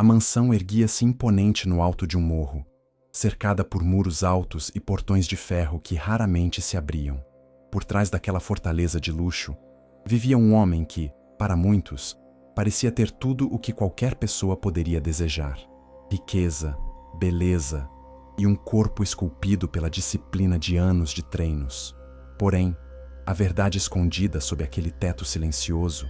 A mansão erguia-se imponente no alto de um morro, cercada por muros altos e portões de ferro que raramente se abriam. Por trás daquela fortaleza de luxo, vivia um homem que, para muitos, parecia ter tudo o que qualquer pessoa poderia desejar: riqueza, beleza e um corpo esculpido pela disciplina de anos de treinos. Porém, a verdade escondida sob aquele teto silencioso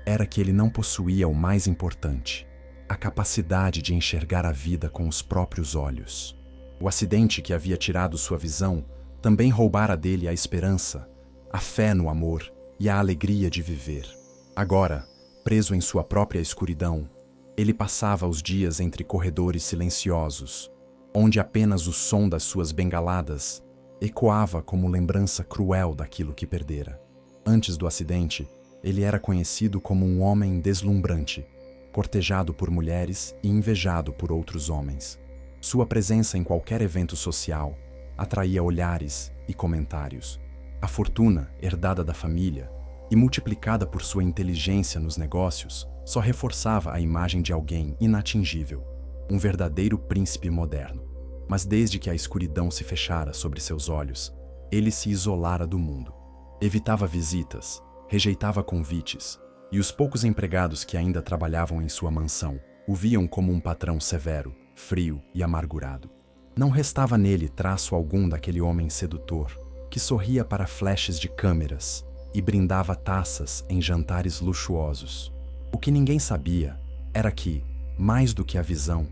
era que ele não possuía o mais importante: a capacidade de enxergar a vida com os próprios olhos. O acidente que havia tirado sua visão também roubara dele a esperança, a fé no amor e a alegria de viver. Agora, preso em sua própria escuridão, ele passava os dias entre corredores silenciosos, onde apenas o som das suas bengaladas ecoava como lembrança cruel daquilo que perdera. Antes do acidente, ele era conhecido como um homem deslumbrante, cortejado por mulheres e invejado por outros homens. Sua presença em qualquer evento social atraía olhares e comentários. A fortuna, herdada da família e multiplicada por sua inteligência nos negócios, só reforçava a imagem de alguém inatingível, um verdadeiro príncipe moderno. Mas desde que a escuridão se fechara sobre seus olhos, ele se isolara do mundo. Evitava visitas, rejeitava convites, e os poucos empregados que ainda trabalhavam em sua mansão o viam como um patrão severo, frio e amargurado. Não restava nele traço algum daquele homem sedutor, que sorria para flashes de câmeras e brindava taças em jantares luxuosos. O que ninguém sabia era que, mais do que a visão,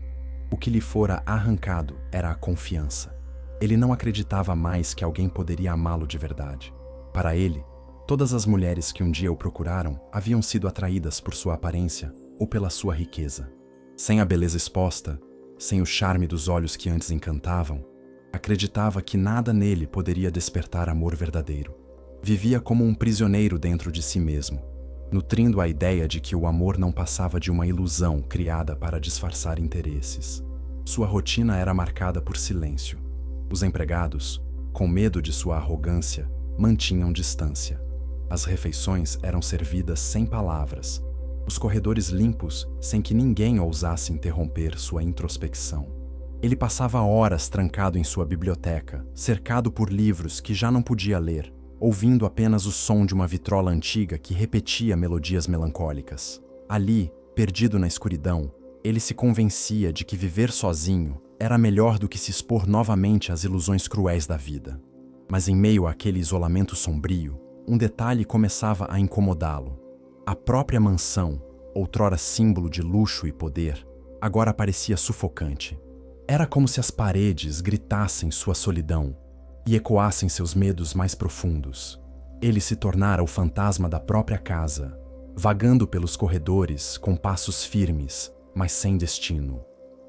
o que lhe fora arrancado era a confiança. Ele não acreditava mais que alguém poderia amá-lo de verdade. Para ele, todas as mulheres que um dia o procuraram haviam sido atraídas por sua aparência ou pela sua riqueza. Sem a beleza exposta, sem o charme dos olhos que antes encantavam, acreditava que nada nele poderia despertar amor verdadeiro. Vivia como um prisioneiro dentro de si mesmo, nutrindo a ideia de que o amor não passava de uma ilusão criada para disfarçar interesses. Sua rotina era marcada por silêncio. Os empregados, com medo de sua arrogância, mantinham distância. As refeições eram servidas sem palavras, os corredores limpos sem que ninguém ousasse interromper sua introspecção. Ele passava horas trancado em sua biblioteca, cercado por livros que já não podia ler, ouvindo apenas o som de uma vitrola antiga que repetia melodias melancólicas. Ali, perdido na escuridão, ele se convencia de que viver sozinho era melhor do que se expor novamente às ilusões cruéis da vida. Mas em meio àquele isolamento sombrio, um detalhe começava a incomodá-lo. A própria mansão, outrora símbolo de luxo e poder, agora parecia sufocante. Era como se as paredes gritassem sua solidão e ecoassem seus medos mais profundos. Ele se tornara o fantasma da própria casa, vagando pelos corredores com passos firmes, mas sem destino.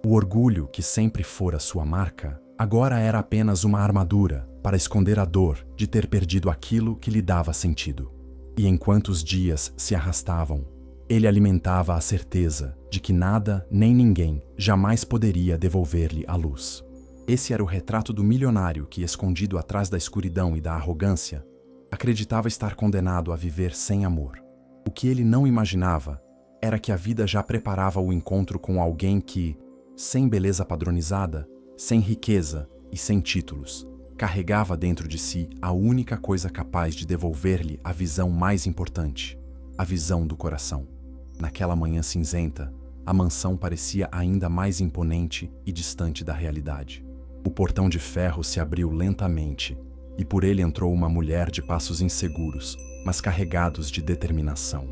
O orgulho que sempre fora sua marca, agora era apenas uma armadura para esconder a dor de ter perdido aquilo que lhe dava sentido. E enquanto os dias se arrastavam, ele alimentava a certeza de que nada nem ninguém jamais poderia devolver-lhe a luz. Esse era o retrato do milionário que, escondido atrás da escuridão e da arrogância, acreditava estar condenado a viver sem amor. O que ele não imaginava era que a vida já preparava o encontro com alguém que, sem beleza padronizada, sem riqueza e sem títulos, carregava dentro de si a única coisa capaz de devolver-lhe a visão mais importante, a visão do coração. Naquela manhã cinzenta, a mansão parecia ainda mais imponente e distante da realidade. O portão de ferro se abriu lentamente, e por ele entrou uma mulher de passos inseguros, mas carregados de determinação.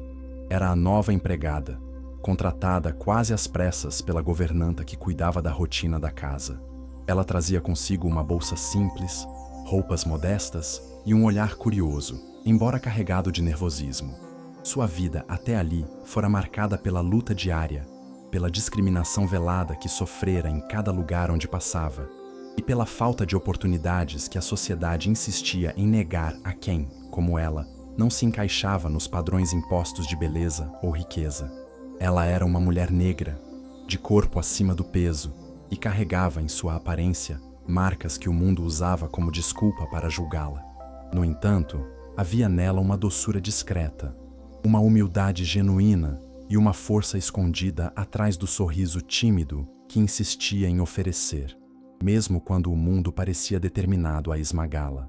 Era a nova empregada, contratada quase às pressas pela governanta que cuidava da rotina da casa. Ela trazia consigo uma bolsa simples, roupas modestas e um olhar curioso, embora carregado de nervosismo. Sua vida até ali fora marcada pela luta diária, pela discriminação velada que sofrera em cada lugar onde passava e pela falta de oportunidades que a sociedade insistia em negar a quem, como ela, não se encaixava nos padrões impostos de beleza ou riqueza. Ela era uma mulher negra, de corpo acima do peso, e carregava em sua aparência marcas que o mundo usava como desculpa para julgá-la. No entanto, havia nela uma doçura discreta, uma humildade genuína e uma força escondida atrás do sorriso tímido que insistia em oferecer, mesmo quando o mundo parecia determinado a esmagá-la.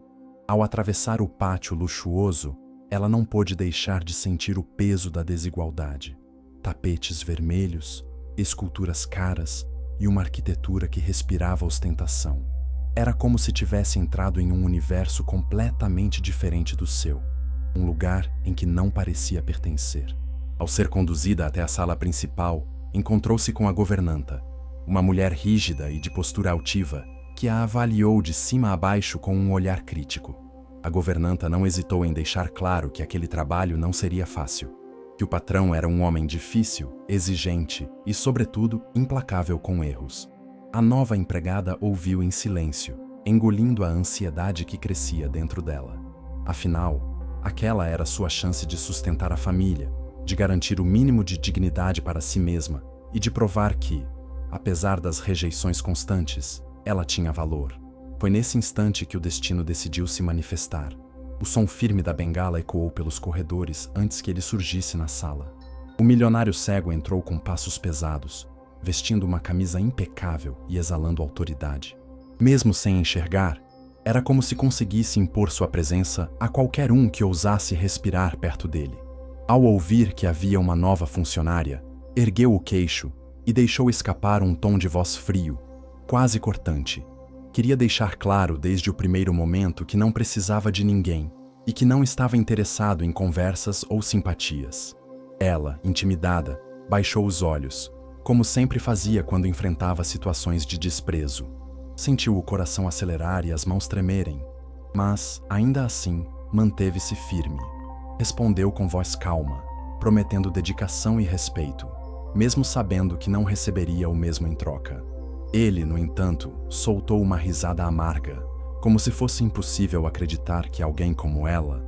Ao atravessar o pátio luxuoso, ela não pôde deixar de sentir o peso da desigualdade. Tapetes vermelhos, esculturas caras e uma arquitetura que respirava ostentação. Era como se tivesse entrado em um universo completamente diferente do seu, um lugar em que não parecia pertencer. Ao ser conduzida até a sala principal, encontrou-se com a governanta, uma mulher rígida e de postura altiva, que a avaliou de cima a baixo com um olhar crítico. A governanta não hesitou em deixar claro que aquele trabalho não seria fácil, que o patrão era um homem difícil, exigente e, sobretudo, implacável com erros. A nova empregada ouviu em silêncio, engolindo a ansiedade que crescia dentro dela. Afinal, aquela era sua chance de sustentar a família, de garantir o mínimo de dignidade para si mesma e de provar que, apesar das rejeições constantes, ela tinha valor. Foi nesse instante que o destino decidiu se manifestar. O som firme da bengala ecoou pelos corredores antes que ele surgisse na sala. O milionário cego entrou com passos pesados, vestindo uma camisa impecável e exalando autoridade. Mesmo sem enxergar, era como se conseguisse impor sua presença a qualquer um que ousasse respirar perto dele. Ao ouvir que havia uma nova funcionária, ergueu o queixo e deixou escapar um tom de voz frio, quase cortante. Queria deixar claro desde o primeiro momento que não precisava de ninguém e que não estava interessado em conversas ou simpatias. Ela, intimidada, baixou os olhos, como sempre fazia quando enfrentava situações de desprezo. Sentiu o coração acelerar e as mãos tremerem, mas, ainda assim, manteve-se firme. Respondeu com voz calma, prometendo dedicação e respeito, mesmo sabendo que não receberia o mesmo em troca. Ele, no entanto, soltou uma risada amarga, como se fosse impossível acreditar que alguém como ela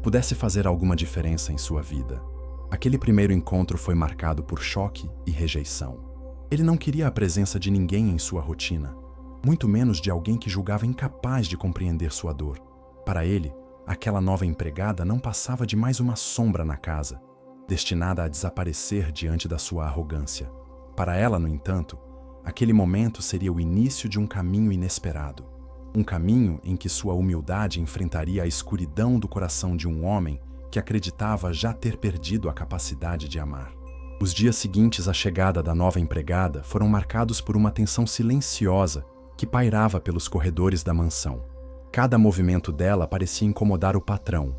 pudesse fazer alguma diferença em sua vida. Aquele primeiro encontro foi marcado por choque e rejeição. Ele não queria a presença de ninguém em sua rotina, muito menos de alguém que julgava incapaz de compreender sua dor. Para ele, aquela nova empregada não passava de mais uma sombra na casa, destinada a desaparecer diante da sua arrogância. Para ela, no entanto, aquele momento seria o início de um caminho inesperado. Um caminho em que sua humildade enfrentaria a escuridão do coração de um homem que acreditava já ter perdido a capacidade de amar. Os dias seguintes à chegada da nova empregada foram marcados por uma tensão silenciosa que pairava pelos corredores da mansão. Cada movimento dela parecia incomodar o patrão,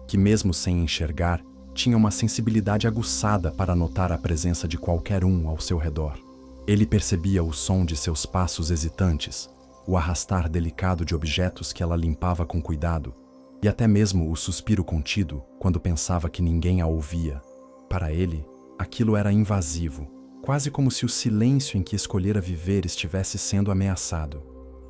que mesmo sem enxergar, tinha uma sensibilidade aguçada para notar a presença de qualquer um ao seu redor. Ele percebia o som de seus passos hesitantes, o arrastar delicado de objetos que ela limpava com cuidado, e até mesmo o suspiro contido quando pensava que ninguém a ouvia. Para ele, aquilo era invasivo, quase como se o silêncio em que escolhera viver estivesse sendo ameaçado.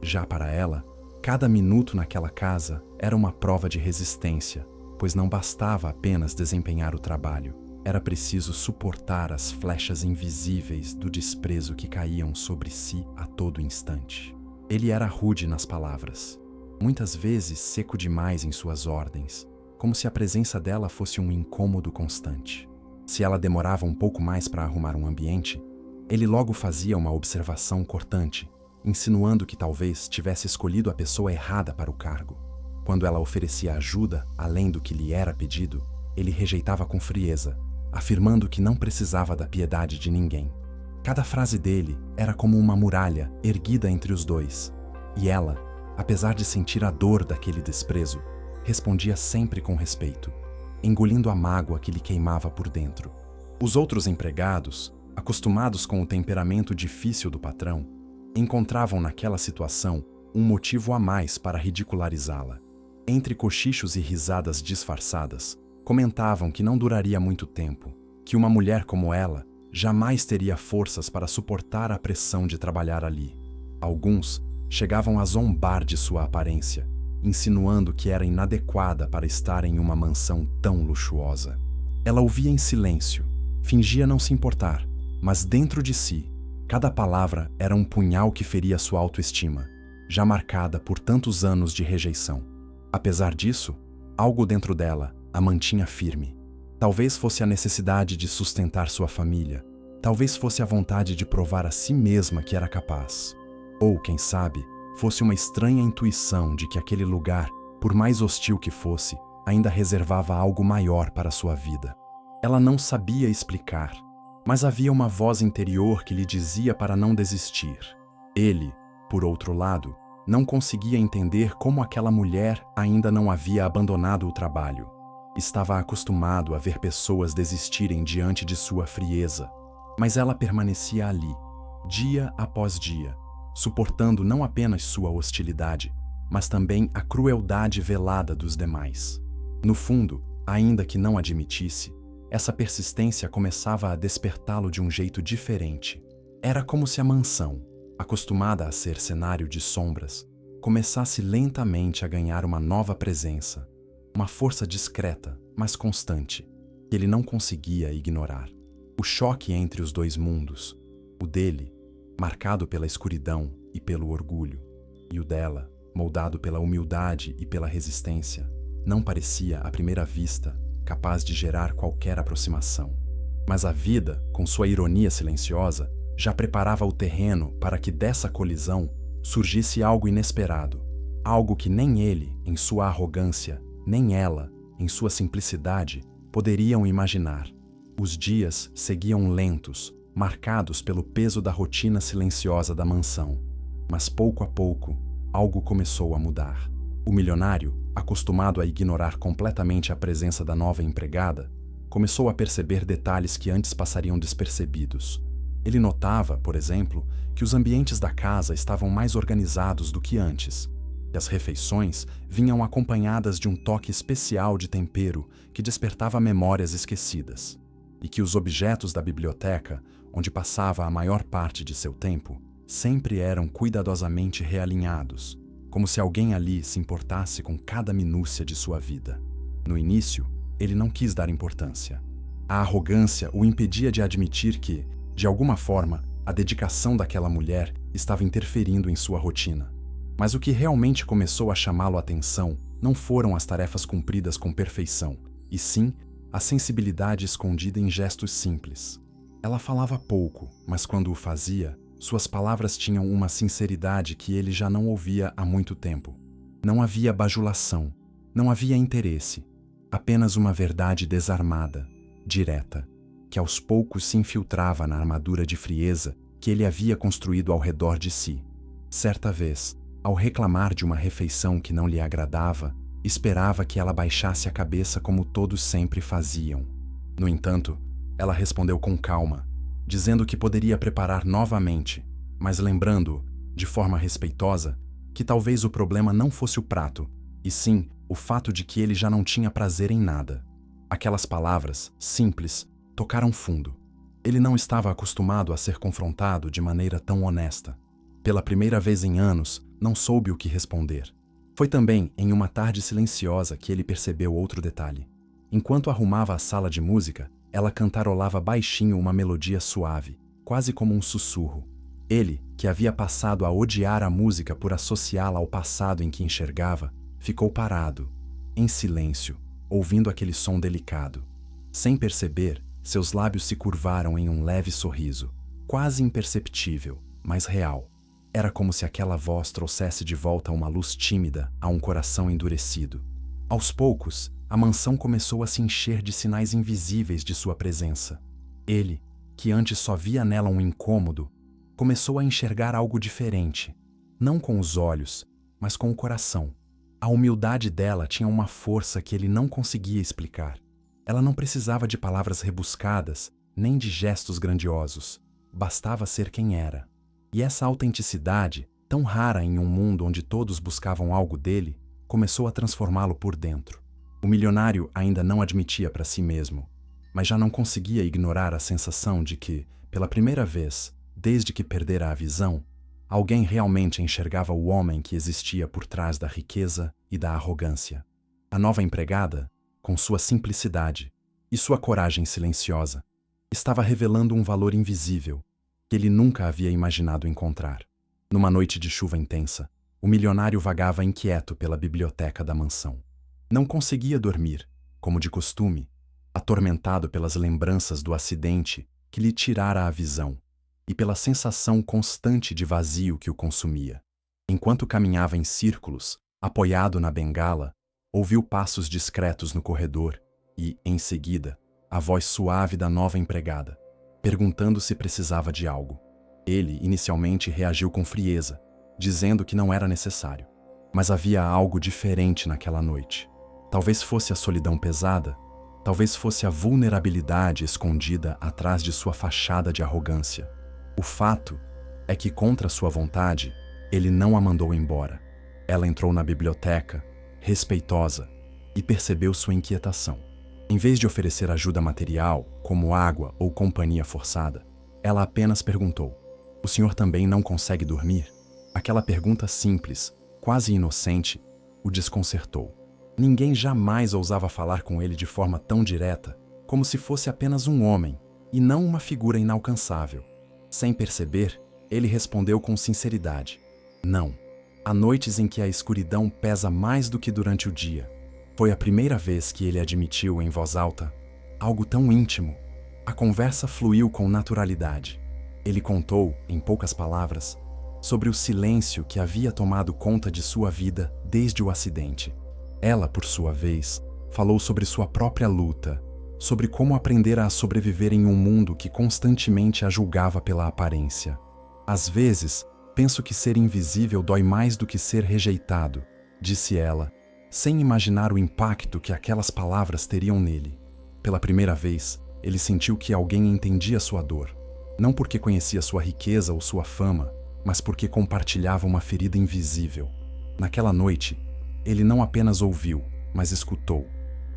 Já para ela, cada minuto naquela casa era uma prova de resistência, pois não bastava apenas desempenhar o trabalho. Era preciso suportar as flechas invisíveis do desprezo que caíam sobre si a todo instante. Ele era rude nas palavras, muitas vezes seco demais em suas ordens, como se a presença dela fosse um incômodo constante. Se ela demorava um pouco mais para arrumar um ambiente, ele logo fazia uma observação cortante, insinuando que talvez tivesse escolhido a pessoa errada para o cargo. Quando ela oferecia ajuda além do que lhe era pedido, ele rejeitava com frieza, afirmando que não precisava da piedade de ninguém. Cada frase dele era como uma muralha erguida entre os dois, e ela, apesar de sentir a dor daquele desprezo, respondia sempre com respeito, engolindo a mágoa que lhe queimava por dentro. Os outros empregados, acostumados com o temperamento difícil do patrão, encontravam naquela situação um motivo a mais para ridicularizá-la. Entre cochichos e risadas disfarçadas, comentavam que não duraria muito tempo, que uma mulher como ela jamais teria forças para suportar a pressão de trabalhar ali. Alguns chegavam a zombar de sua aparência, insinuando que era inadequada para estar em uma mansão tão luxuosa. Ela ouvia em silêncio, fingia não se importar, mas dentro de si, cada palavra era um punhal que feria sua autoestima, já marcada por tantos anos de rejeição. Apesar disso, algo dentro dela a mantinha firme. Talvez fosse a necessidade de sustentar sua família. Talvez fosse a vontade de provar a si mesma que era capaz. Ou, quem sabe, fosse uma estranha intuição de que aquele lugar, por mais hostil que fosse, ainda reservava algo maior para sua vida. Ela não sabia explicar, mas havia uma voz interior que lhe dizia para não desistir. Ele, por outro lado, não conseguia entender como aquela mulher ainda não havia abandonado o trabalho. Estava acostumado a ver pessoas desistirem diante de sua frieza, mas ela permanecia ali, dia após dia, suportando não apenas sua hostilidade, mas também a crueldade velada dos demais. No fundo, ainda que não admitisse, essa persistência começava a despertá-lo de um jeito diferente. Era como se a mansão, acostumada a ser cenário de sombras, começasse lentamente a ganhar uma nova presença, uma força discreta, mas constante, que ele não conseguia ignorar. O choque entre os dois mundos, o dele, marcado pela escuridão e pelo orgulho, e o dela, moldado pela humildade e pela resistência, não parecia, à primeira vista, capaz de gerar qualquer aproximação. Mas a vida, com sua ironia silenciosa, já preparava o terreno para que dessa colisão surgisse algo inesperado, algo que nem ele, em sua arrogância, nem ela, em sua simplicidade, poderiam imaginar. Os dias seguiam lentos, marcados pelo peso da rotina silenciosa da mansão. Mas pouco a pouco, algo começou a mudar. O milionário, acostumado a ignorar completamente a presença da nova empregada, começou a perceber detalhes que antes passariam despercebidos. Ele notava, por exemplo, que os ambientes da casa estavam mais organizados do que antes, que as refeições vinham acompanhadas de um toque especial de tempero que despertava memórias esquecidas, e que os objetos da biblioteca, onde passava a maior parte de seu tempo, sempre eram cuidadosamente realinhados, como se alguém ali se importasse com cada minúcia de sua vida. No início, ele não quis dar importância. A arrogância o impedia de admitir que, de alguma forma, a dedicação daquela mulher estava interferindo em sua rotina. Mas o que realmente começou a chamá-lo a atenção não foram as tarefas cumpridas com perfeição, e sim a sensibilidade escondida em gestos simples. Ela falava pouco, mas quando o fazia, suas palavras tinham uma sinceridade que ele já não ouvia há muito tempo. Não havia bajulação, não havia interesse, apenas uma verdade desarmada, direta, que aos poucos se infiltrava na armadura de frieza que ele havia construído ao redor de si. Certa vez, ao reclamar de uma refeição que não lhe agradava, esperava que ela baixasse a cabeça como todos sempre faziam. No entanto, ela respondeu com calma, dizendo que poderia preparar novamente, mas lembrando, de forma respeitosa, que talvez o problema não fosse o prato, e sim o fato de que ele já não tinha prazer em nada. Aquelas palavras, simples, tocaram fundo. Ele não estava acostumado a ser confrontado de maneira tão honesta. Pela primeira vez em anos, não soube o que responder. Foi também em uma tarde silenciosa que ele percebeu outro detalhe. Enquanto arrumava a sala de música, ela cantarolava baixinho uma melodia suave, quase como um sussurro. Ele, que havia passado a odiar a música por associá-la ao passado em que enxergava, ficou parado, em silêncio, ouvindo aquele som delicado. Sem perceber, seus lábios se curvaram em um leve sorriso, quase imperceptível, mas real. Era como se aquela voz trouxesse de volta uma luz tímida a um coração endurecido. Aos poucos, a mansão começou a se encher de sinais invisíveis de sua presença. Ele, que antes só via nela um incômodo, começou a enxergar algo diferente, não com os olhos, mas com o coração. A humildade dela tinha uma força que ele não conseguia explicar. Ela não precisava de palavras rebuscadas, nem de gestos grandiosos. Bastava ser quem era. E essa autenticidade, tão rara em um mundo onde todos buscavam algo dele, começou a transformá-lo por dentro. O milionário ainda não admitia para si mesmo, mas já não conseguia ignorar a sensação de que, pela primeira vez, desde que perdera a visão, alguém realmente enxergava o homem que existia por trás da riqueza e da arrogância. A nova empregada, com sua simplicidade e sua coragem silenciosa, estava revelando um valor invisível que ele nunca havia imaginado encontrar. Numa noite de chuva intensa, o milionário vagava inquieto pela biblioteca da mansão. Não conseguia dormir, como de costume, atormentado pelas lembranças do acidente que lhe tirara a visão e pela sensação constante de vazio que o consumia. Enquanto caminhava em círculos, apoiado na bengala, ouviu passos discretos no corredor e, em seguida, a voz suave da nova empregada, perguntando se precisava de algo. Ele inicialmente reagiu com frieza, dizendo que não era necessário. Mas havia algo diferente naquela noite. Talvez fosse a solidão pesada, talvez fosse a vulnerabilidade escondida atrás de sua fachada de arrogância. O fato é que, contra sua vontade, ele não a mandou embora. Ela entrou na biblioteca, respeitosa, e percebeu sua inquietação. Em vez de oferecer ajuda material, como água ou companhia forçada, ela apenas perguntou: "O senhor também não consegue dormir?" Aquela pergunta simples, quase inocente, o desconcertou. Ninguém jamais ousava falar com ele de forma tão direta, como se fosse apenas um homem, e não uma figura inalcançável. Sem perceber, ele respondeu com sinceridade: "Não. Há noites em que a escuridão pesa mais do que durante o dia." Foi a primeira vez que ele admitiu em voz alta algo tão íntimo. A conversa fluiu com naturalidade. Ele contou, em poucas palavras, sobre o silêncio que havia tomado conta de sua vida desde o acidente. Ela, por sua vez, falou sobre sua própria luta, sobre como aprendera a sobreviver em um mundo que constantemente a julgava pela aparência. "Às vezes, penso que ser invisível dói mais do que ser rejeitado", disse ela, sem imaginar o impacto que aquelas palavras teriam nele. Pela primeira vez, ele sentiu que alguém entendia sua dor, não porque conhecia sua riqueza ou sua fama, mas porque compartilhava uma ferida invisível. Naquela noite, ele não apenas ouviu, mas escutou,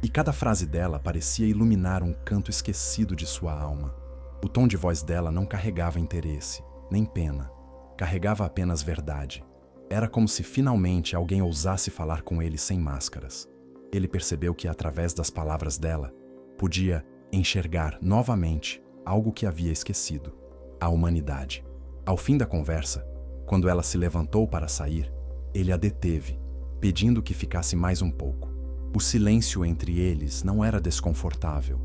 e cada frase dela parecia iluminar um canto esquecido de sua alma. O tom de voz dela não carregava interesse, nem pena. Carregava apenas verdade. Era como se finalmente alguém ousasse falar com ele sem máscaras. Ele percebeu que, através das palavras dela, podia enxergar novamente algo que havia esquecido: a humanidade. Ao fim da conversa, quando ela se levantou para sair, ele a deteve, pedindo que ficasse mais um pouco. O silêncio entre eles não era desconfortável.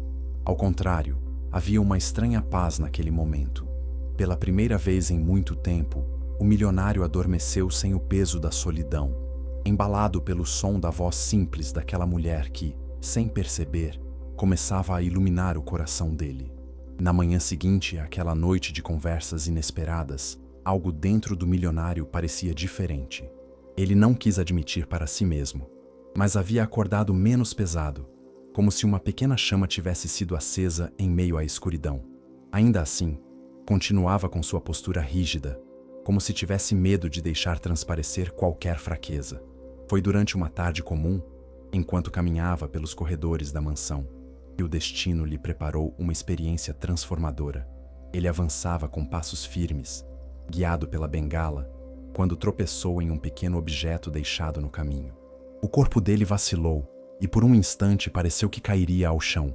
Ao contrário, havia uma estranha paz naquele momento. Pela primeira vez em muito tempo, o milionário adormeceu sem o peso da solidão, embalado pelo som da voz simples daquela mulher que, sem perceber, começava a iluminar o coração dele. Na manhã seguinte àquela noite de conversas inesperadas, algo dentro do milionário parecia diferente. Ele não quis admitir para si mesmo, mas havia acordado menos pesado, como se uma pequena chama tivesse sido acesa em meio à escuridão. Ainda assim, continuava com sua postura rígida, como se tivesse medo de deixar transparecer qualquer fraqueza. Foi durante uma tarde comum, enquanto caminhava pelos corredores da mansão, que o destino lhe preparou uma experiência transformadora. Ele avançava com passos firmes, guiado pela bengala, quando tropeçou em um pequeno objeto deixado no caminho. O corpo dele vacilou e por um instante pareceu que cairia ao chão.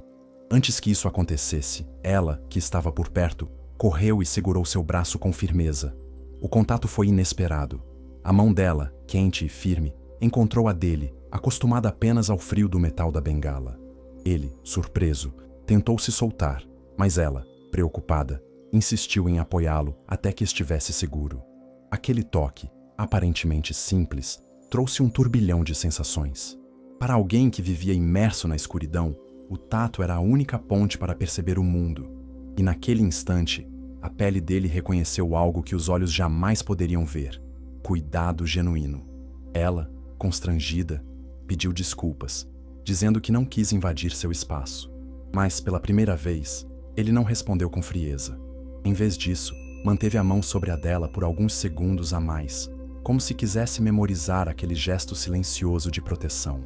Antes que isso acontecesse, ela, que estava por perto, correu e segurou seu braço com firmeza. O contato foi inesperado. A mão dela, quente e firme, encontrou a dele, acostumada apenas ao frio do metal da bengala. Ele, surpreso, tentou se soltar, mas ela, preocupada, insistiu em apoiá-lo até que estivesse seguro. Aquele toque, aparentemente simples, trouxe um turbilhão de sensações. Para alguém que vivia imerso na escuridão, o tato era a única ponte para perceber o mundo. E naquele instante, a pele dele reconheceu algo que os olhos jamais poderiam ver: cuidado genuíno. Ela, constrangida, pediu desculpas, dizendo que não quis invadir seu espaço. Mas, pela primeira vez, ele não respondeu com frieza. Em vez disso, manteve a mão sobre a dela por alguns segundos a mais, como se quisesse memorizar aquele gesto silencioso de proteção.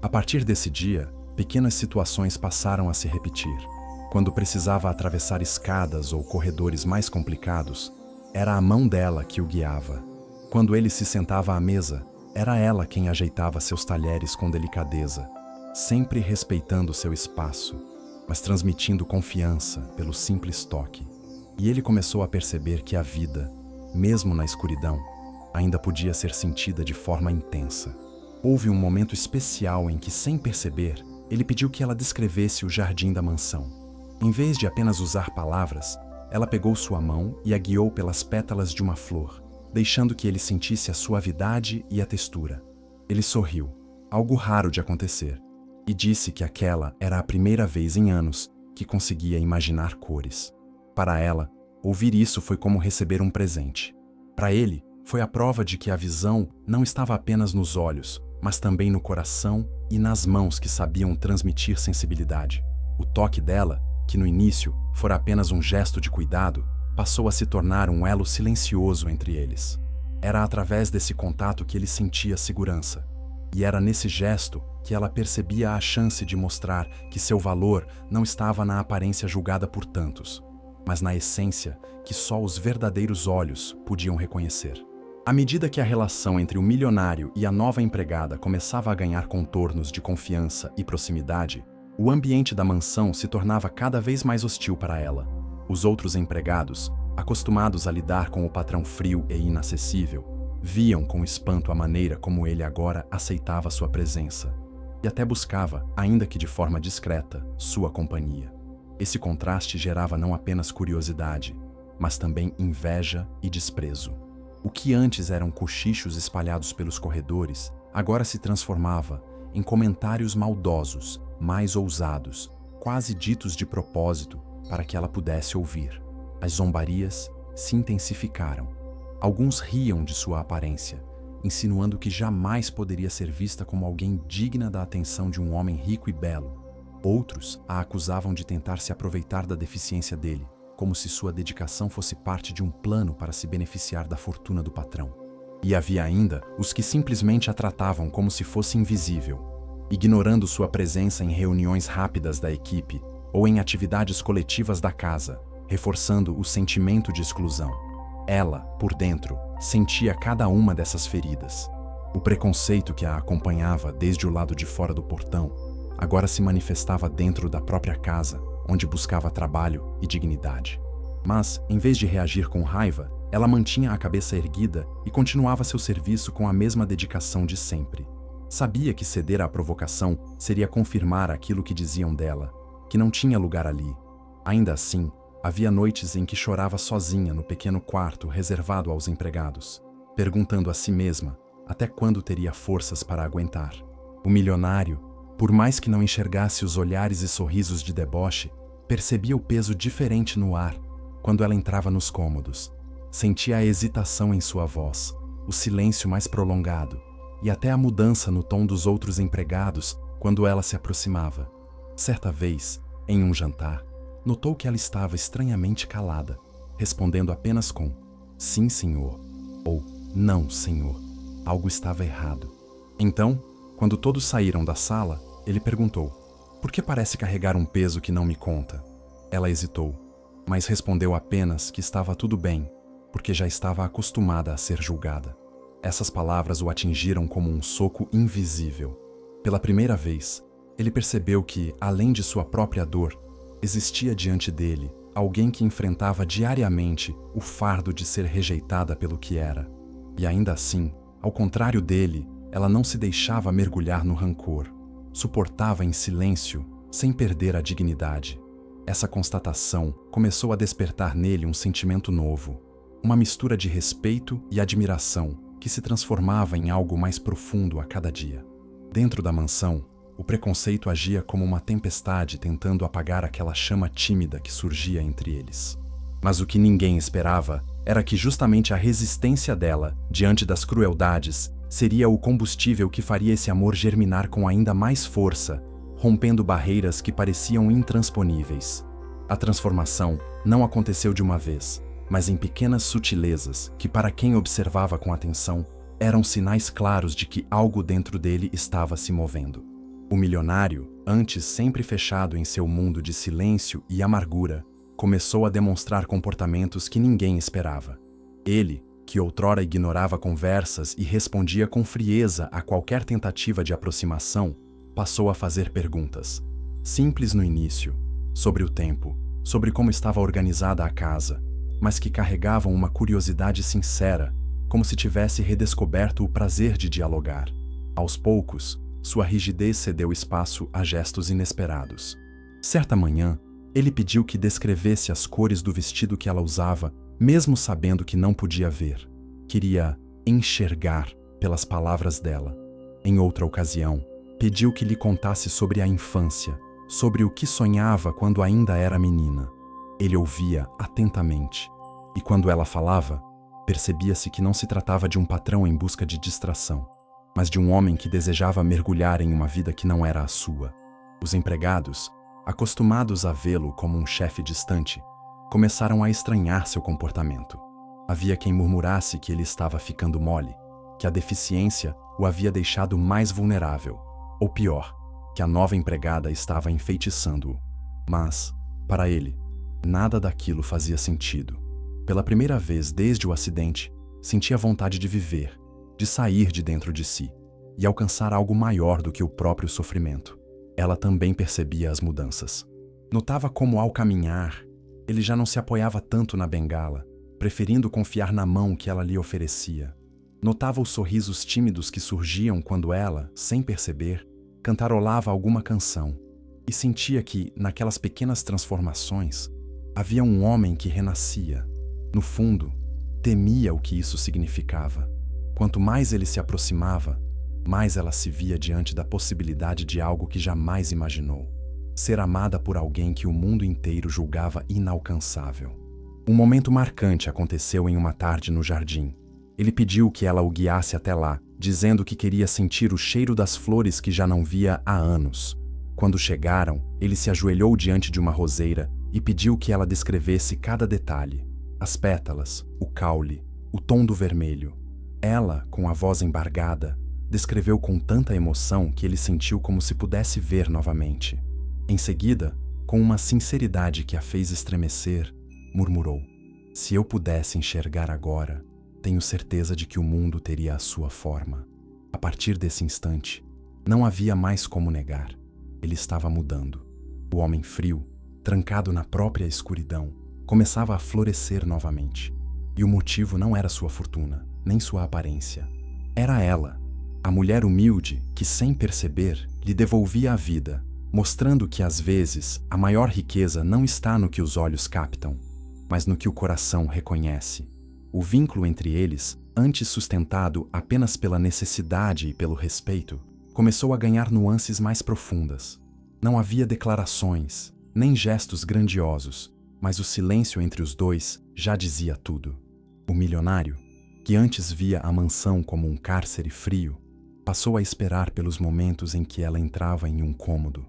A partir desse dia, pequenas situações passaram a se repetir. Quando precisava atravessar escadas ou corredores mais complicados, era a mão dela que o guiava. Quando ele se sentava à mesa, era ela quem ajeitava seus talheres com delicadeza, sempre respeitando seu espaço, mas transmitindo confiança pelo simples toque. E ele começou a perceber que a vida, mesmo na escuridão, ainda podia ser sentida de forma intensa. Houve um momento especial em que, sem perceber, ele pediu que ela descrevesse o jardim da mansão. Em vez de apenas usar palavras, ela pegou sua mão e a guiou pelas pétalas de uma flor, deixando que ele sentisse a suavidade e a textura. Ele sorriu, algo raro de acontecer, e disse que aquela era a primeira vez em anos que conseguia imaginar cores. Para ela, ouvir isso foi como receber um presente. Para ele, foi a prova de que a visão não estava apenas nos olhos, mas também no coração e nas mãos que sabiam transmitir sensibilidade. O toque dela, que no início fora apenas um gesto de cuidado, passou a se tornar um elo silencioso entre eles. Era através desse contato que ele sentia segurança. E era nesse gesto que ela percebia a chance de mostrar que seu valor não estava na aparência julgada por tantos, mas na essência que só os verdadeiros olhos podiam reconhecer. À medida que a relação entre o milionário e a nova empregada começava a ganhar contornos de confiança e proximidade, o ambiente da mansão se tornava cada vez mais hostil para ela. Os outros empregados, acostumados a lidar com o patrão frio e inacessível, viam com espanto a maneira como ele agora aceitava sua presença e até buscava, ainda que de forma discreta, sua companhia. Esse contraste gerava não apenas curiosidade, mas também inveja e desprezo. O que antes eram cochichos espalhados pelos corredores, agora se transformava em comentários maldosos, mais ousados, quase ditos de propósito para que ela pudesse ouvir. As zombarias se intensificaram. Alguns riam de sua aparência, insinuando que jamais poderia ser vista como alguém digna da atenção de um homem rico e belo. Outros a acusavam de tentar se aproveitar da deficiência dele, como se sua dedicação fosse parte de um plano para se beneficiar da fortuna do patrão. E havia ainda os que simplesmente a tratavam como se fosse invisível, ignorando sua presença em reuniões rápidas da equipe ou em atividades coletivas da casa, reforçando o sentimento de exclusão. Ela, por dentro, sentia cada uma dessas feridas. O preconceito que a acompanhava desde o lado de fora do portão agora se manifestava dentro da própria casa, onde buscava trabalho e dignidade. Mas, em vez de reagir com raiva, ela mantinha a cabeça erguida e continuava seu serviço com a mesma dedicação de sempre. Sabia que ceder à provocação seria confirmar aquilo que diziam dela, que não tinha lugar ali. Ainda assim, havia noites em que chorava sozinha no pequeno quarto reservado aos empregados, perguntando a si mesma até quando teria forças para aguentar. O milionário, por mais que não enxergasse os olhares e sorrisos de deboche, percebia o peso diferente no ar quando ela entrava nos cômodos. Sentia a hesitação em sua voz, o silêncio mais prolongado e até a mudança no tom dos outros empregados quando ela se aproximava. Certa vez, em um jantar, notou que ela estava estranhamente calada, respondendo apenas com "Sim, senhor" ou "Não, senhor". Algo estava errado. Então, quando todos saíram da sala, ele perguntou: "Por que parece carregar um peso que não me conta?" Ela hesitou, mas respondeu apenas que estava tudo bem, porque já estava acostumada a ser julgada. Essas palavras o atingiram como um soco invisível. Pela primeira vez, ele percebeu que, além de sua própria dor, existia diante dele alguém que enfrentava diariamente o fardo de ser rejeitada pelo que era. E ainda assim, ao contrário dele, ela não se deixava mergulhar no rancor. Suportava em silêncio, sem perder a dignidade. Essa constatação começou a despertar nele um sentimento novo, uma mistura de respeito e admiração que se transformava em algo mais profundo a cada dia. Dentro da mansão, o preconceito agia como uma tempestade tentando apagar aquela chama tímida que surgia entre eles. Mas o que ninguém esperava era que justamente a resistência dela diante das crueldades seria o combustível que faria esse amor germinar com ainda mais força, rompendo barreiras que pareciam intransponíveis. A transformação não aconteceu de uma vez, mas em pequenas sutilezas que, para quem observava com atenção, eram sinais claros de que algo dentro dele estava se movendo. O milionário, antes sempre fechado em seu mundo de silêncio e amargura, começou a demonstrar comportamentos que ninguém esperava. Ele, que outrora ignorava conversas e respondia com frieza a qualquer tentativa de aproximação, passou a fazer perguntas, simples no início, sobre o tempo, sobre como estava organizada a casa, mas que carregavam uma curiosidade sincera, como se tivesse redescoberto o prazer de dialogar. Aos poucos, Sua rigidez cedeu espaço a gestos inesperados. Certa manhã, ele pediu que descrevesse as cores do vestido que ela usava, mesmo sabendo que não podia ver. Queria enxergar pelas palavras dela. Em outra ocasião, pediu que lhe contasse sobre a infância, sobre o que sonhava quando ainda era menina. Ele ouvia atentamente, e quando ela falava, percebia-se que não se tratava de um patrão em busca de distração, mas de um homem que desejava mergulhar em uma vida que não era a sua. Os empregados, acostumados a vê-lo como um chefe distante, começaram a estranhar seu comportamento. Havia quem murmurasse que ele estava ficando mole, que a deficiência o havia deixado mais vulnerável, ou pior, que a nova empregada estava enfeitiçando-o. Mas, para ele, nada daquilo fazia sentido. Pela primeira vez desde o acidente, sentia vontade de viver, de sair de dentro de si e alcançar algo maior do que o próprio sofrimento. Ela também percebia as mudanças. Notava como, ao caminhar, ele já não se apoiava tanto na bengala, preferindo confiar na mão que ela lhe oferecia. Notava os sorrisos tímidos que surgiam quando ela, sem perceber, cantarolava alguma canção, e sentia que, naquelas pequenas transformações, havia um homem que renascia. No fundo, temia o que isso significava. Quanto mais ele se aproximava, mais ela se via diante da possibilidade de algo que jamais imaginou: ser amada por alguém que o mundo inteiro julgava inalcançável. Um momento marcante aconteceu em uma tarde no jardim. Ele pediu que ela o guiasse até lá, dizendo que queria sentir o cheiro das flores que já não via há anos. Quando chegaram, ele se ajoelhou diante de uma roseira e pediu que ela descrevesse cada detalhe: as pétalas, o caule, o tom do vermelho. Ela, com a voz embargada, descreveu com tanta emoção que ele sentiu como se pudesse ver novamente. Em seguida, com uma sinceridade que a fez estremecer, murmurou: se eu pudesse enxergar agora, tenho certeza de que o mundo teria a sua forma. A partir desse instante, não havia mais como negar. Ele estava mudando. O homem frio, trancado na própria escuridão, começava a florescer novamente. E o motivo não era sua fortuna, nem sua aparência. Era ela, a mulher humilde que, sem perceber, lhe devolvia a vida, mostrando que, às vezes, a maior riqueza não está no que os olhos captam, mas no que o coração reconhece. O vínculo entre eles, antes sustentado apenas pela necessidade e pelo respeito, começou a ganhar nuances mais profundas. Não havia declarações, nem gestos grandiosos, mas o silêncio entre os dois já dizia tudo. O milionário, que antes via a mansão como um cárcere frio, passou a esperar pelos momentos em que ela entrava em um cômodo.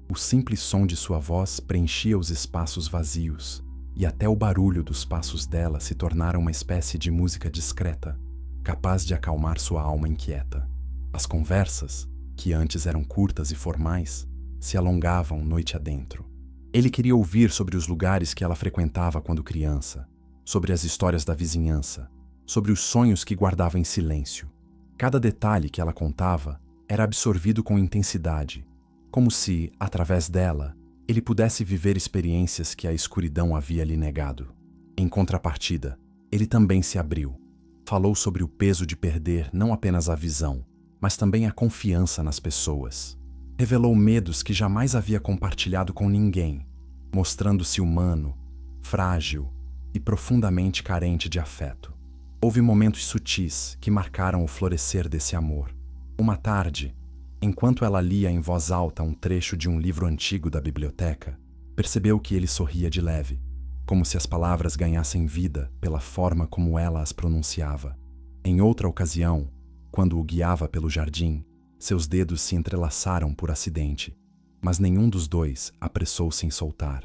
O simples som de sua voz preenchia os espaços vazios, e até o barulho dos passos dela se tornara uma espécie de música discreta, capaz de acalmar sua alma inquieta. As conversas, que antes eram curtas e formais, se alongavam noite adentro. Ele queria ouvir sobre os lugares que ela frequentava quando criança, sobre as histórias da vizinhança, sobre os sonhos que guardava em silêncio. Cada detalhe que ela contava era absorvido com intensidade, como se, através dela, ele pudesse viver experiências que a escuridão havia lhe negado. Em contrapartida, ele também se abriu. Falou sobre o peso de perder não apenas a visão, mas também a confiança nas pessoas. Revelou medos que jamais havia compartilhado com ninguém, mostrando-se humano, frágil e profundamente carente de afeto. Houve momentos sutis que marcaram o florescer desse amor. Uma tarde, enquanto ela lia em voz alta um trecho de um livro antigo da biblioteca, percebeu que ele sorria de leve, como se as palavras ganhassem vida pela forma como ela as pronunciava. Em outra ocasião, quando o guiava pelo jardim, seus dedos se entrelaçaram por acidente, mas nenhum dos dois apressou-se em soltar.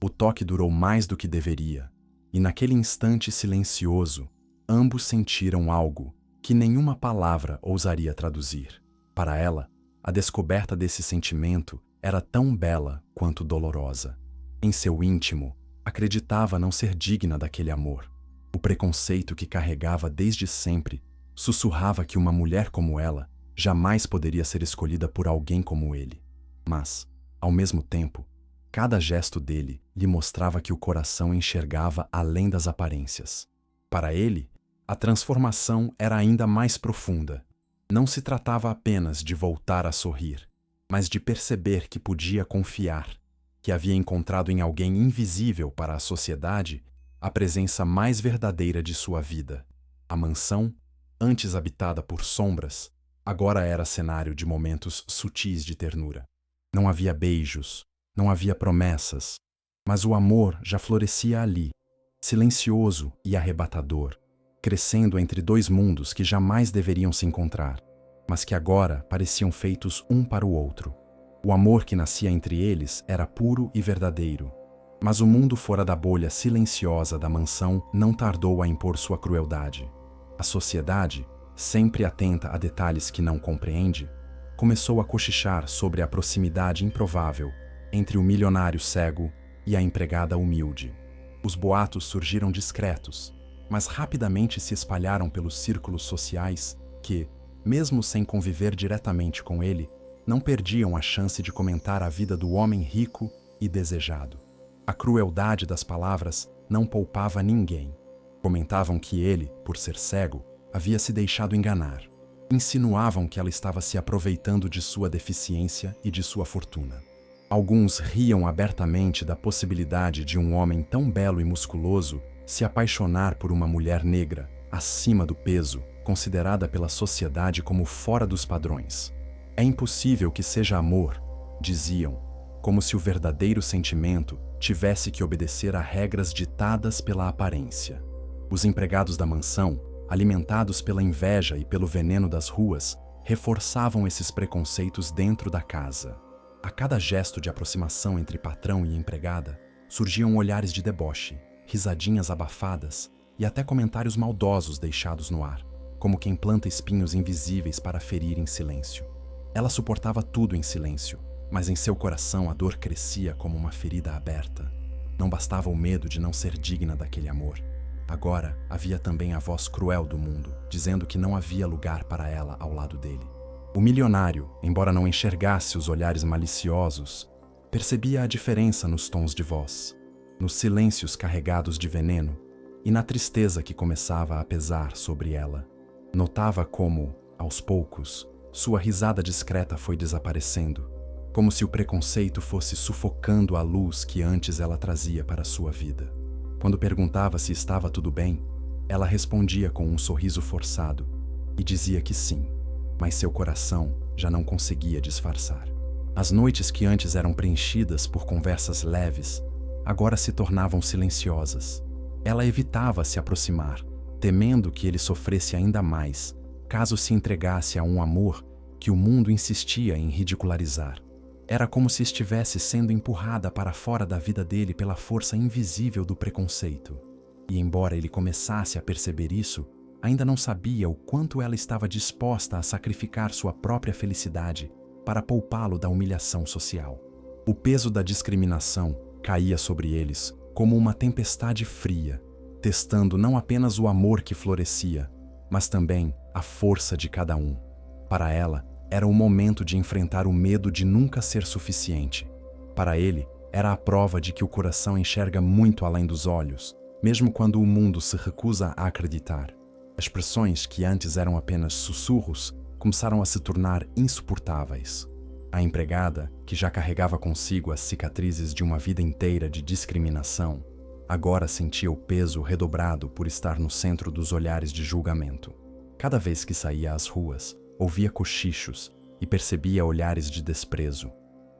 O toque durou mais do que deveria, e naquele instante silencioso, ambos sentiram algo que nenhuma palavra ousaria traduzir. Para ela, a descoberta desse sentimento era tão bela quanto dolorosa. Em seu íntimo, acreditava não ser digna daquele amor. O preconceito que carregava desde sempre sussurrava que uma mulher como ela jamais poderia ser escolhida por alguém como ele. Mas, ao mesmo tempo, cada gesto dele lhe mostrava que o coração enxergava além das aparências. Para ele, a transformação era ainda mais profunda. Não se tratava apenas de voltar a sorrir, mas de perceber que podia confiar, que havia encontrado em alguém invisível para a sociedade a presença mais verdadeira de sua vida. A mansão, antes habitada por sombras, agora era cenário de momentos sutis de ternura. Não havia beijos, não havia promessas, mas o amor já florescia ali, silencioso e arrebatador, crescendo entre dois mundos que jamais deveriam se encontrar, mas que agora pareciam feitos um para o outro. O amor que nascia entre eles era puro e verdadeiro, mas o mundo fora da bolha silenciosa da mansão não tardou a impor sua crueldade. A sociedade, sempre atenta a detalhes que não compreende, começou a cochichar sobre a proximidade improvável entre o milionário cego e a empregada humilde. Os boatos surgiram discretos, mas rapidamente se espalharam pelos círculos sociais que, mesmo sem conviver diretamente com ele, não perdiam a chance de comentar a vida do homem rico e desejado. A crueldade das palavras não poupava ninguém. Comentavam que ele, por ser cego, havia se deixado enganar. Insinuavam que ela estava se aproveitando de sua deficiência e de sua fortuna. Alguns riam abertamente da possibilidade de um homem tão belo e musculoso se apaixonar por uma mulher negra, acima do peso, considerada pela sociedade como fora dos padrões. É impossível que seja amor, diziam, como se o verdadeiro sentimento tivesse que obedecer a regras ditadas pela aparência. Os empregados da mansão, alimentados pela inveja e pelo veneno das ruas, reforçavam esses preconceitos dentro da casa. A cada gesto de aproximação entre patrão e empregada, surgiam olhares de deboche, risadinhas abafadas e até comentários maldosos deixados no ar, como quem planta espinhos invisíveis para ferir em silêncio. Ela suportava tudo em silêncio, mas em seu coração a dor crescia como uma ferida aberta. Não bastava o medo de não ser digna daquele amor. Agora havia também a voz cruel do mundo, dizendo que não havia lugar para ela ao lado dele. O milionário, embora não enxergasse os olhares maliciosos, percebia a diferença nos tons de voz, nos silêncios carregados de veneno e na tristeza que começava a pesar sobre ela. Notava como, aos poucos, sua risada discreta foi desaparecendo, como se o preconceito fosse sufocando a luz que antes ela trazia para sua vida. Quando perguntava se estava tudo bem, ela respondia com um sorriso forçado e dizia que sim, mas seu coração já não conseguia disfarçar. As noites que antes eram preenchidas por conversas leves, agora se tornavam silenciosas. Ela evitava se aproximar, temendo que ele sofresse ainda mais, caso se entregasse a um amor que o mundo insistia em ridicularizar. Era como se estivesse sendo empurrada para fora da vida dele pela força invisível do preconceito. E embora ele começasse a perceber isso, ainda não sabia o quanto ela estava disposta a sacrificar sua própria felicidade para poupá-lo da humilhação social. O peso da discriminação caía sobre eles como uma tempestade fria, testando não apenas o amor que florescia, mas também a força de cada um. Para ela, era o momento de enfrentar o medo de nunca ser suficiente. Para ele, era a prova de que o coração enxerga muito além dos olhos, mesmo quando o mundo se recusa a acreditar. Expressões que antes eram apenas sussurros começaram a se tornar insuportáveis. A empregada, que já carregava consigo as cicatrizes de uma vida inteira de discriminação, agora sentia o peso redobrado por estar no centro dos olhares de julgamento. Cada vez que saía às ruas, ouvia cochichos e percebia olhares de desprezo.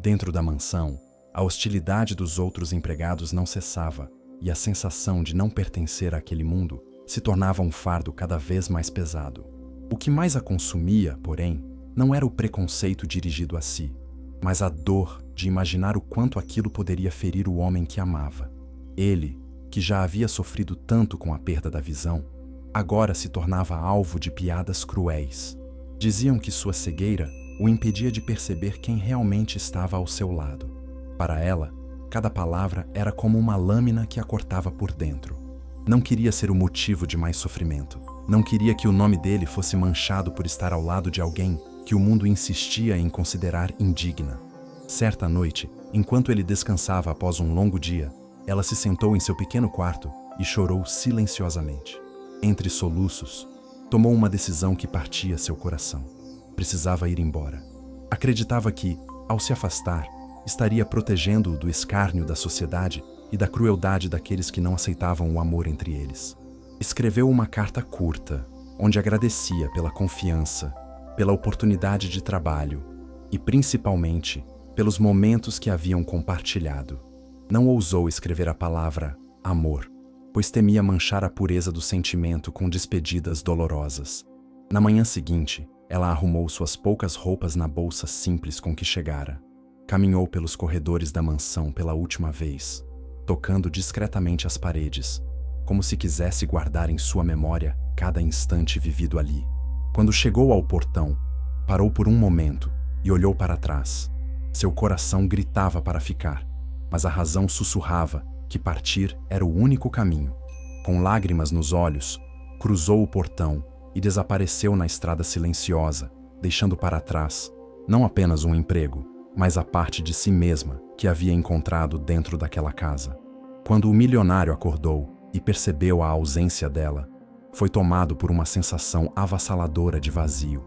Dentro da mansão, a hostilidade dos outros empregados não cessava e a sensação de não pertencer àquele mundo se tornava um fardo cada vez mais pesado. O que mais a consumia, porém, não era o preconceito dirigido a si, mas a dor de imaginar o quanto aquilo poderia ferir o homem que amava. Ele, que já havia sofrido tanto com a perda da visão, agora se tornava alvo de piadas cruéis. Diziam que sua cegueira o impedia de perceber quem realmente estava ao seu lado. Para ela, cada palavra era como uma lâmina que a cortava por dentro. Não queria ser o motivo de mais sofrimento. Não queria que o nome dele fosse manchado por estar ao lado de alguém que o mundo insistia em considerar indigna. Certa noite, enquanto ele descansava após um longo dia, ela se sentou em seu pequeno quarto e chorou silenciosamente. Entre soluços, tomou uma decisão que partia seu coração. precisava ir embora. Acreditava que, ao se afastar, estaria protegendo-o do escárnio da sociedade e da crueldade daqueles que não aceitavam o amor entre eles. Escreveu uma carta curta, onde agradecia pela confiança, pela oportunidade de trabalho e, principalmente, pelos momentos que haviam compartilhado. Não ousou escrever a palavra amor, pois temia manchar a pureza do sentimento com despedidas dolorosas. Na manhã seguinte, ela arrumou suas poucas roupas na bolsa simples com que chegara. Caminhou pelos corredores da mansão pela última vez, tocando discretamente as paredes, como se quisesse guardar em sua memória cada instante vivido ali. Quando chegou ao portão, parou por um momento e olhou para trás. Seu coração gritava para ficar, mas a razão sussurrava que partir era o único caminho. Com lágrimas nos olhos, cruzou o portão e desapareceu na estrada silenciosa, deixando para trás não apenas um emprego, mas a parte de si mesma que havia encontrado dentro daquela casa. Quando o milionário acordou e percebeu a ausência dela, foi tomado por uma sensação avassaladora de vazio.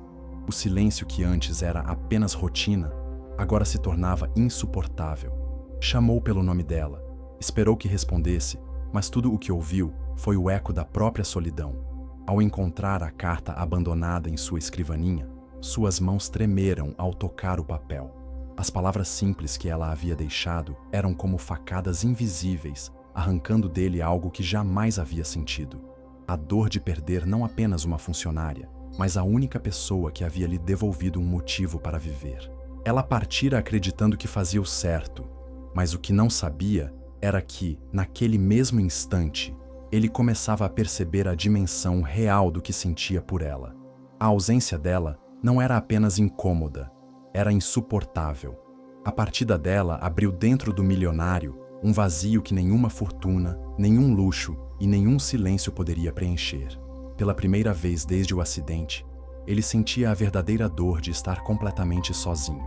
O silêncio que antes era apenas rotina, agora se tornava insuportável. Chamou pelo nome dela, esperou que respondesse, mas tudo o que ouviu foi o eco da própria solidão. Ao encontrar a carta abandonada em sua escrivaninha, suas mãos tremeram ao tocar o papel. As palavras simples que ela havia deixado eram como facadas invisíveis, arrancando dele algo que jamais havia sentido. A dor de perder não apenas uma funcionária, mas a única pessoa que havia lhe devolvido um motivo para viver. Ela partira acreditando que fazia o certo, mas o que não sabia era que, naquele mesmo instante, ele começava a perceber a dimensão real do que sentia por ela. A ausência dela não era apenas incômoda, era insuportável. A partida dela abriu dentro do milionário um vazio que nenhuma fortuna, nenhum luxo e nenhum silêncio poderia preencher. Pela primeira vez desde o acidente, ele sentia a verdadeira dor de estar completamente sozinho.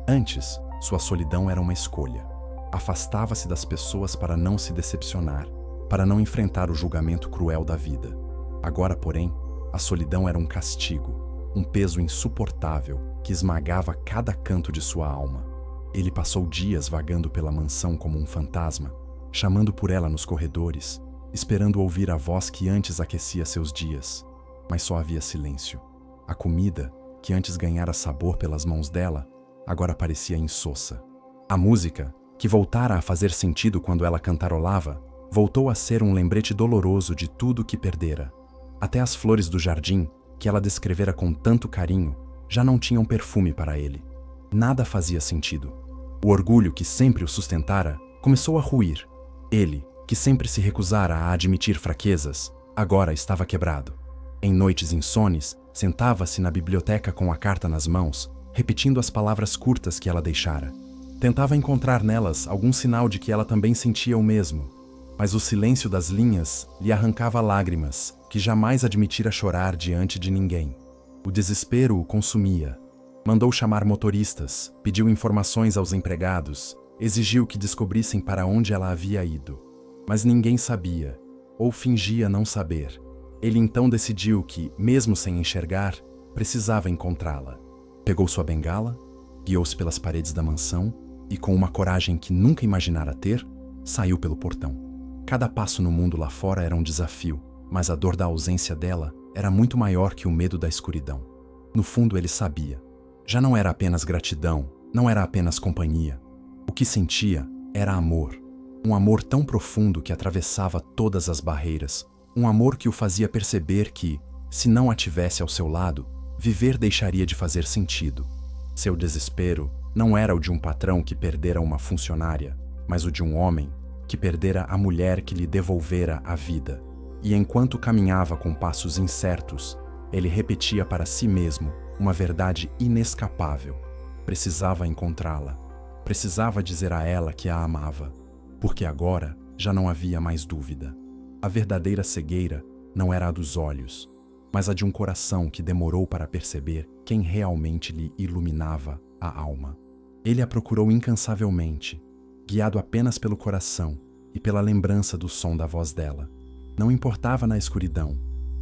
Antes, sua solidão era uma escolha. Afastava-se das pessoas para não se decepcionar, para não enfrentar o julgamento cruel da vida. Agora, porém, a solidão era um castigo, um peso insuportável que esmagava cada canto de sua alma. Ele passou dias vagando pela mansão como um fantasma, chamando por ela nos corredores, esperando ouvir a voz que antes aquecia seus dias. Mas só havia silêncio. A comida, que antes ganhara sabor pelas mãos dela, agora parecia insossa. A música, que voltara a fazer sentido quando ela cantarolava, voltou a ser um lembrete doloroso de tudo que perdera. Até as flores do jardim, que ela descrevera com tanto carinho, já não tinham perfume para ele. Nada fazia sentido. O orgulho que sempre o sustentara começou a ruir. Ele, que sempre se recusara a admitir fraquezas, agora estava quebrado. Em noites insones, sentava-se na biblioteca com a carta nas mãos, repetindo as palavras curtas que ela deixara. Tentava encontrar nelas algum sinal de que ela também sentia o mesmo, mas o silêncio das linhas lhe arrancava lágrimas que jamais admitira chorar diante de ninguém. O desespero o consumia. Mandou chamar motoristas, pediu informações aos empregados, exigiu que descobrissem para onde ela havia ido. Mas ninguém sabia, ou fingia não saber. Ele então decidiu que, mesmo sem enxergar, precisava encontrá-la. Pegou sua bengala, guiou-se pelas paredes da mansão e, com uma coragem que nunca imaginara ter, saiu pelo portão. Cada passo no mundo lá fora era um desafio, mas a dor da ausência dela era muito maior que o medo da escuridão. No fundo, ele sabia. Já não era apenas gratidão, não era apenas companhia. O que sentia era amor. Um amor tão profundo que atravessava todas as barreiras. Um amor que o fazia perceber que, se não a tivesse ao seu lado, viver deixaria de fazer sentido. Seu desespero não era o de um patrão que perdera uma funcionária, mas o de um homem que perdera a mulher que lhe devolvera a vida. E enquanto caminhava com passos incertos, ele repetia para si mesmo uma verdade inescapável. Precisava encontrá-la. Precisava dizer a ela que a amava, porque agora já não havia mais dúvida. A verdadeira cegueira não era a dos olhos, mas a de um coração que demorou para perceber quem realmente lhe iluminava a alma. Ele a procurou incansavelmente, guiado apenas pelo coração e pela lembrança do som da voz dela. Não importava na escuridão,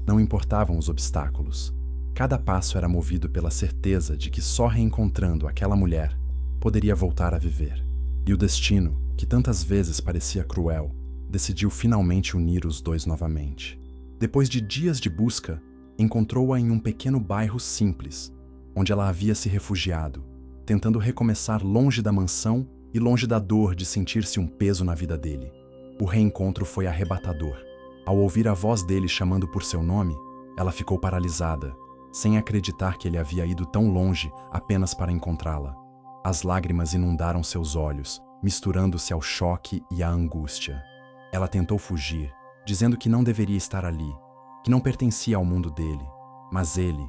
não importavam os obstáculos. Cada passo era movido pela certeza de que só reencontrando aquela mulher poderia voltar a viver. E o destino, que tantas vezes parecia cruel, decidiu finalmente unir os dois novamente. Depois de dias de busca, encontrou-a em um pequeno bairro simples, onde ela havia se refugiado, tentando recomeçar longe da mansão e longe da dor de sentir-se um peso na vida dele. O reencontro foi arrebatador. Ao ouvir a voz dele chamando por seu nome, ela ficou paralisada, sem acreditar que ele havia ido tão longe apenas para encontrá-la. As lágrimas inundaram seus olhos, misturando-se ao choque e à angústia. Ela tentou fugir, dizendo que não deveria estar ali, que não pertencia ao mundo dele. Mas ele,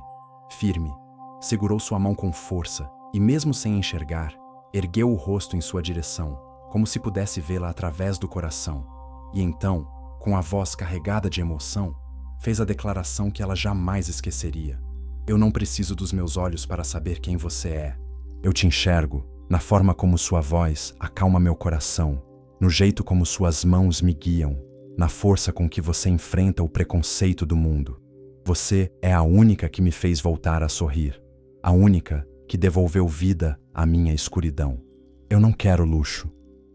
firme, segurou sua mão com força e, mesmo sem enxergar, ergueu o rosto em sua direção, como se pudesse vê-la através do coração. E então, com a voz carregada de emoção, fez a declaração que ela jamais esqueceria. Eu não preciso dos meus olhos para saber quem você é. Eu te enxergo na forma como sua voz acalma meu coração, no jeito como suas mãos me guiam, na força com que você enfrenta o preconceito do mundo. Você é a única que me fez voltar a sorrir, a única que devolveu vida à minha escuridão. Eu não quero luxo,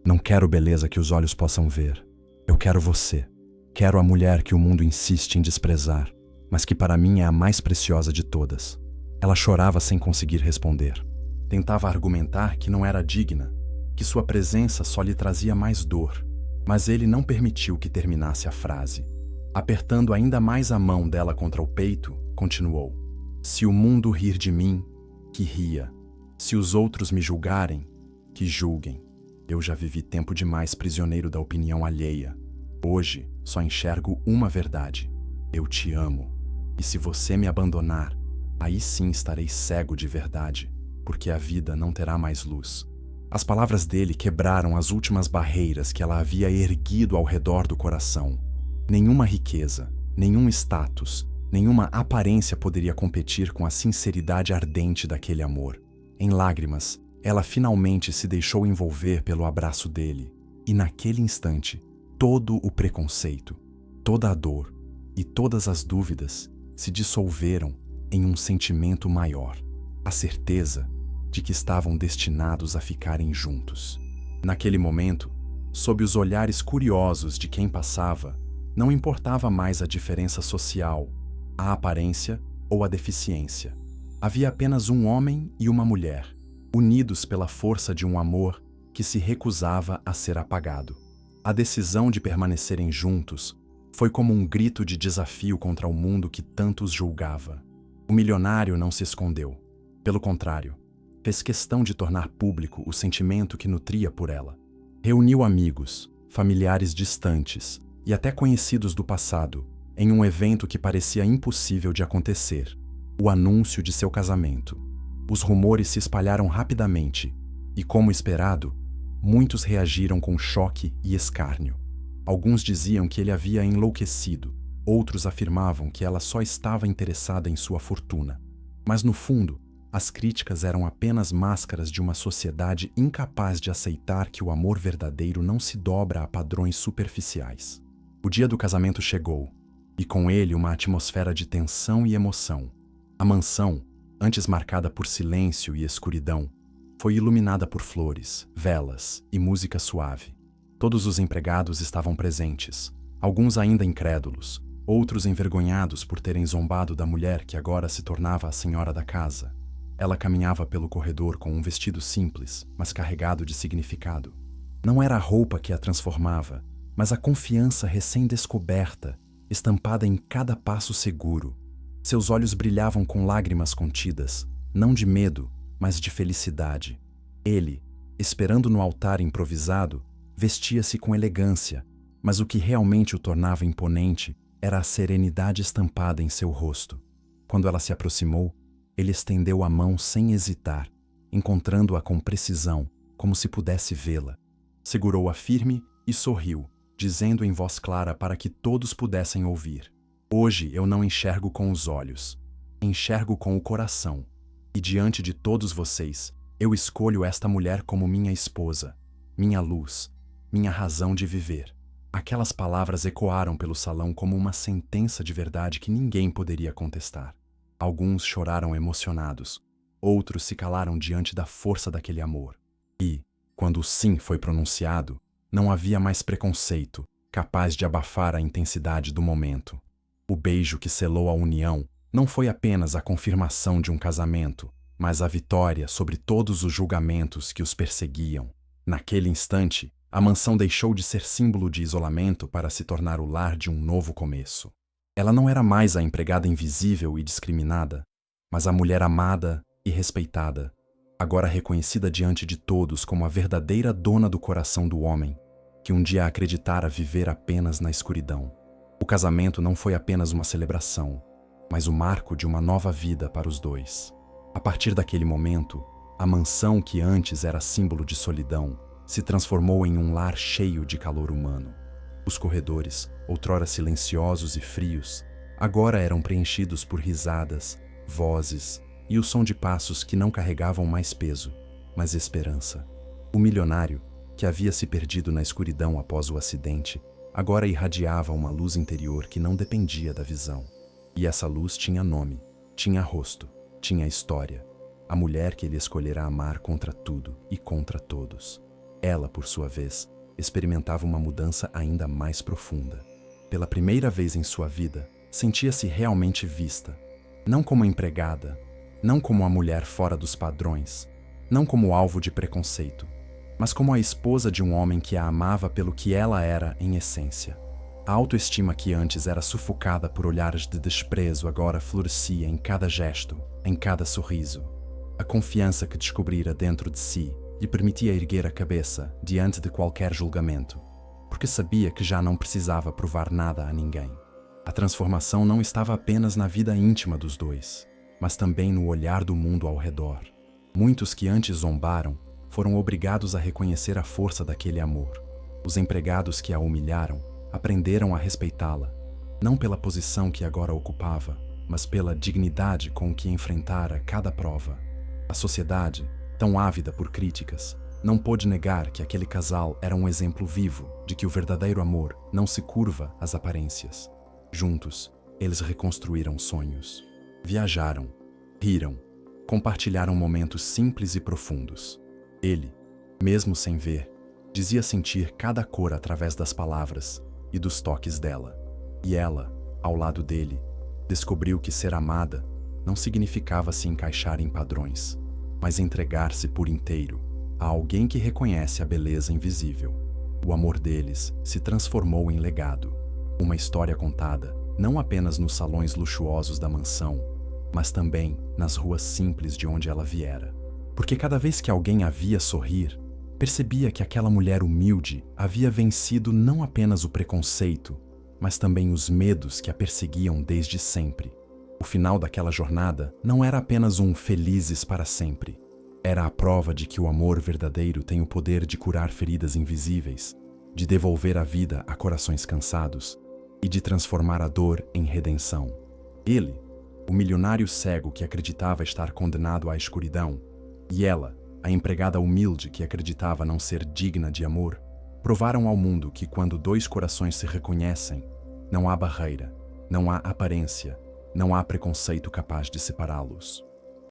não quero beleza que os olhos possam ver. Eu quero você. Quero a mulher que o mundo insiste em desprezar, mas que para mim é a mais preciosa de todas. Ela chorava sem conseguir responder. Tentava argumentar que não era digna, que sua presença só lhe trazia mais dor, mas ele não permitiu que terminasse a frase. Apertando ainda mais a mão dela contra o peito, continuou: Se o mundo rir de mim, que ria. Se os outros me julgarem, que julguem. Eu já vivi tempo demais prisioneiro da opinião alheia. Hoje, só enxergo uma verdade. Eu te amo. E se você me abandonar, aí sim estarei cego de verdade, porque a vida não terá mais luz. As palavras dele quebraram as últimas barreiras que ela havia erguido ao redor do coração. Nenhuma riqueza, nenhum status, nenhuma aparência poderia competir com a sinceridade ardente daquele amor. Em lágrimas, ela finalmente se deixou envolver pelo abraço dele, e naquele instante, todo o preconceito, toda a dor e todas as dúvidas se dissolveram em um sentimento maior, a certeza de que estavam destinados a ficarem juntos. Naquele momento, sob os olhares curiosos de quem passava, não importava mais a diferença social, a aparência ou a deficiência. Havia apenas um homem e uma mulher, unidos pela força de um amor que se recusava a ser apagado. A decisão de permanecerem juntos foi como um grito de desafio contra o mundo que tanto os julgava. O milionário não se escondeu. Pelo contrário, fez questão de tornar público o sentimento que nutria por ela. Reuniu amigos, familiares distantes e até conhecidos do passado em um evento que parecia impossível de acontecer: o anúncio de seu casamento. Os rumores se espalharam rapidamente e, como esperado, muitos reagiram com choque e escárnio. Alguns diziam que ele havia enlouquecido, outros afirmavam que ela só estava interessada em sua fortuna. Mas, no fundo, as críticas eram apenas máscaras de uma sociedade incapaz de aceitar que o amor verdadeiro não se dobra a padrões superficiais. O dia do casamento chegou, e com ele uma atmosfera de tensão e emoção. A mansão, antes marcada por silêncio e escuridão, foi iluminada por flores, velas e música suave. Todos os empregados estavam presentes, alguns ainda incrédulos, outros envergonhados por terem zombado da mulher que agora se tornava a senhora da casa. Ela caminhava pelo corredor com um vestido simples, mas carregado de significado. Não era a roupa que a transformava, mas a confiança recém-descoberta, estampada em cada passo seguro. Seus olhos brilhavam com lágrimas contidas, não de medo, mas de felicidade. Ele, esperando no altar improvisado, vestia-se com elegância, mas o que realmente o tornava imponente era a serenidade estampada em seu rosto. Quando ela se aproximou, ele estendeu a mão sem hesitar, encontrando-a com precisão, como se pudesse vê-la. Segurou-a firme e sorriu, dizendo em voz clara para que todos pudessem ouvir: Hoje eu não enxergo com os olhos, enxergo com o coração. E diante de todos vocês, eu escolho esta mulher como minha esposa, minha luz, minha razão de viver. Aquelas palavras ecoaram pelo salão como uma sentença de verdade que ninguém poderia contestar. Alguns choraram emocionados, outros se calaram diante da força daquele amor. E, quando o sim foi pronunciado, não havia mais preconceito capaz de abafar a intensidade do momento. O beijo que selou a união não foi apenas a confirmação de um casamento, mas a vitória sobre todos os julgamentos que os perseguiam. Naquele instante, a mansão deixou de ser símbolo de isolamento para se tornar o lar de um novo começo. Ela não era mais a empregada invisível e discriminada, mas a mulher amada e respeitada, agora reconhecida diante de todos como a verdadeira dona do coração do homem, que um dia acreditara viver apenas na escuridão. O casamento não foi apenas uma celebração, mas o marco de uma nova vida para os dois. A partir daquele momento, a mansão que antes era símbolo de solidão se transformou em um lar cheio de calor humano. Os corredores, outrora silenciosos e frios, agora eram preenchidos por risadas, vozes e o som de passos que não carregavam mais peso, mas esperança. O milionário, que havia se perdido na escuridão após o acidente, agora irradiava uma luz interior que não dependia da visão. E essa luz tinha nome, tinha rosto, tinha história. A mulher que ele escolhera amar contra tudo e contra todos. Ela, por sua vez, experimentava uma mudança ainda mais profunda. Pela primeira vez em sua vida, sentia-se realmente vista. Não como empregada, não como a mulher fora dos padrões, não como alvo de preconceito, mas como a esposa de um homem que a amava pelo que ela era em essência. A autoestima que antes era sufocada por olhares de desprezo agora florescia em cada gesto, em cada sorriso. A confiança que descobrira dentro de si lhe permitia erguer a cabeça diante de qualquer julgamento, porque sabia que já não precisava provar nada a ninguém. A transformação não estava apenas na vida íntima dos dois, mas também no olhar do mundo ao redor. Muitos que antes zombaram foram obrigados a reconhecer a força daquele amor. Os empregados que a humilharam aprenderam a respeitá-la, não pela posição que agora ocupava, mas pela dignidade com que enfrentara cada prova. A sociedade, tão ávida por críticas, não pôde negar que aquele casal era um exemplo vivo de que o verdadeiro amor não se curva às aparências. Juntos, eles reconstruíram sonhos, viajaram, riram, compartilharam momentos simples e profundos. Ele, mesmo sem ver, dizia sentir cada cor através das palavras e dos toques dela. E ela, ao lado dele, descobriu que ser amada não significava se encaixar em padrões, mas entregar-se por inteiro a alguém que reconhece a beleza invisível. O amor deles se transformou em legado, uma história contada não apenas nos salões luxuosos da mansão, mas também nas ruas simples de onde ela viera. Porque cada vez que alguém a via sorrir, percebia que aquela mulher humilde havia vencido não apenas o preconceito, mas também os medos que a perseguiam desde sempre. O final daquela jornada não era apenas um felizes para sempre. Era a prova de que o amor verdadeiro tem o poder de curar feridas invisíveis, de devolver a vida a corações cansados e de transformar a dor em redenção. Ele, o milionário cego que acreditava estar condenado à escuridão, e ela, a empregada humilde que acreditava não ser digna de amor, provaram ao mundo que quando dois corações se reconhecem, não há barreira, não há aparência, não há preconceito capaz de separá-los.